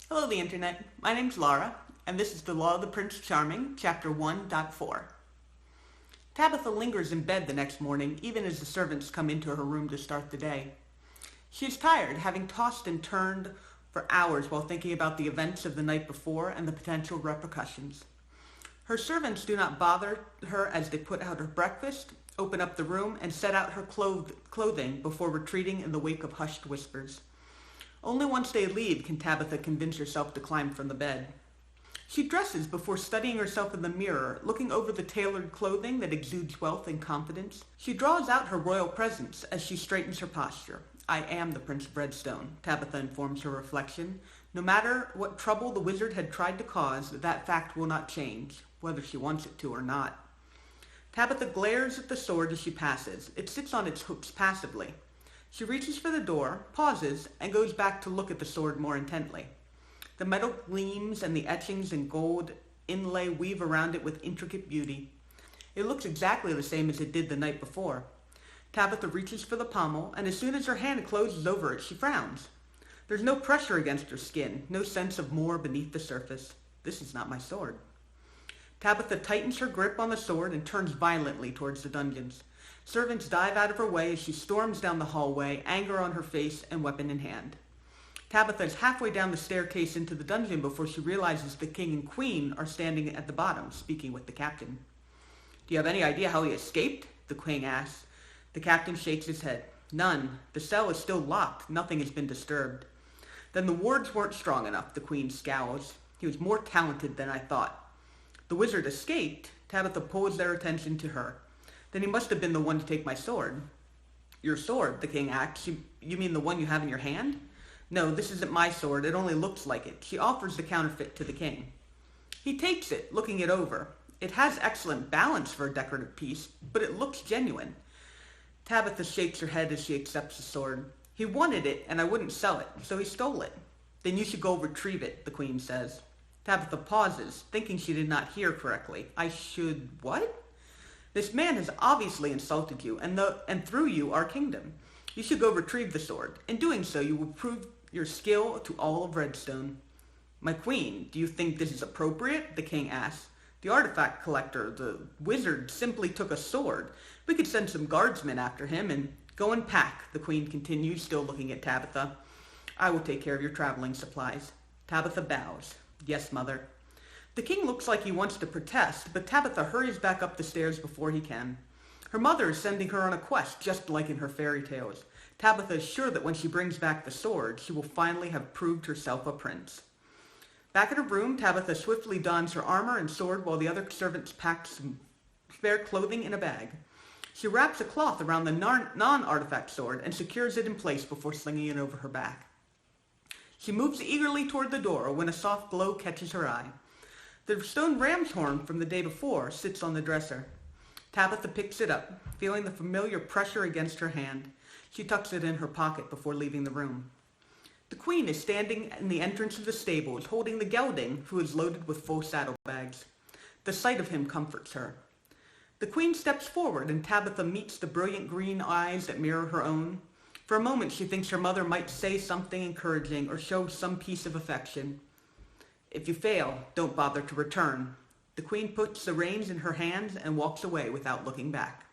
Hello, the Internet. My name's Laura, and this is The Law of the Prince Charming, Chapter 1.4. Tabitha lingers in bed the next morning, even as the servants come into her room to start the day. She is tired, having tossed and turned for hours while thinking about the events of the night before and the potential repercussions. Her servants do not bother her as they put out her breakfast, open up the room, and set out her clothing before retreating in the wake of hushed whispers. Only once they leave can Tabitha convince herself to climb from the bed. She dresses before studying herself in the mirror, looking over the tailored clothing that exudes wealth and confidence. She draws out her royal presence as she straightens her posture. I am the Prince of Redstone, Tabitha informs her reflection. No matter what trouble the wizard had tried to cause, that fact will not change, whether she wants it to or not. Tabitha glares at the sword as she passes. It sits on its hooks passively. She reaches for the door, pauses, and goes back to look at the sword more intently. The metal gleams and the etchings and gold inlay weave around it with intricate beauty. It looks exactly the same as it did the night before. Tabitha reaches for the pommel, and as soon as her hand closes over it, she frowns. There's no pressure against her skin, no sense of more beneath the surface. This is not my sword. Tabitha tightens her grip on the sword and turns violently towards the dungeons. Servants dive out of her way as she storms down the hallway, anger on her face and weapon in hand. Tabitha is halfway down the staircase into the dungeon before she realizes the king and queen are standing at the bottom, speaking with the captain. Do you have any idea how he escaped? The king asks. The captain shakes his head. None. The cell is still locked. Nothing has been disturbed. Then the wards weren't strong enough, the queen scowls. He was more talented than I thought. The wizard escaped. Tabitha pulls their attention to her. Then he must have been the one to take my sword. Your sword, the king asks. You mean the one you have in your hand? No, this isn't my sword. It only looks like it. She offers the counterfeit to the king. He takes it, looking it over. It has excellent balance for a decorative piece, but it looks genuine. Tabitha shakes her head as she accepts the sword. He wanted it, and I wouldn't sell it, so he stole it. Then you should go retrieve it, the queen says. Tabitha pauses, thinking she did not hear correctly. I should what? This man has obviously insulted you, and through you our kingdom. You should go retrieve the sword. In doing so, you will prove your skill to all of Redstone. My queen, do you think this is appropriate? The king asks. The artifact collector, the wizard, simply took a sword. We could send some guardsmen after him and go and pack, the queen continues, still looking at Tabitha. I will take care of your traveling supplies. Tabitha bows. Yes, mother. The king looks like he wants to protest, but Tabitha hurries back up the stairs before he can. Her mother is sending her on a quest, just like in her fairy tales. Tabitha is sure that when she brings back the sword, she will finally have proved herself a prince. Back in her room, Tabitha swiftly dons her armor and sword while the other servants pack some spare clothing in a bag. She wraps a cloth around the non-artifact sword and secures it in place before slinging it over her back. She moves eagerly toward the door when a soft glow catches her eye. The stone ram's horn from the day before sits on the dresser. Tabitha picks it up, feeling the familiar pressure against her hand. She tucks it in her pocket before leaving the room. The queen is standing in the entrance of the stables, holding the gelding, who is loaded with full saddlebags. The sight of him comforts her. The queen steps forward, and Tabitha meets the brilliant green eyes that mirror her own. For a moment, she thinks her mother might say something encouraging or show some piece of affection. If you fail, don't bother to return. The queen puts the reins in her hands and walks away without looking back.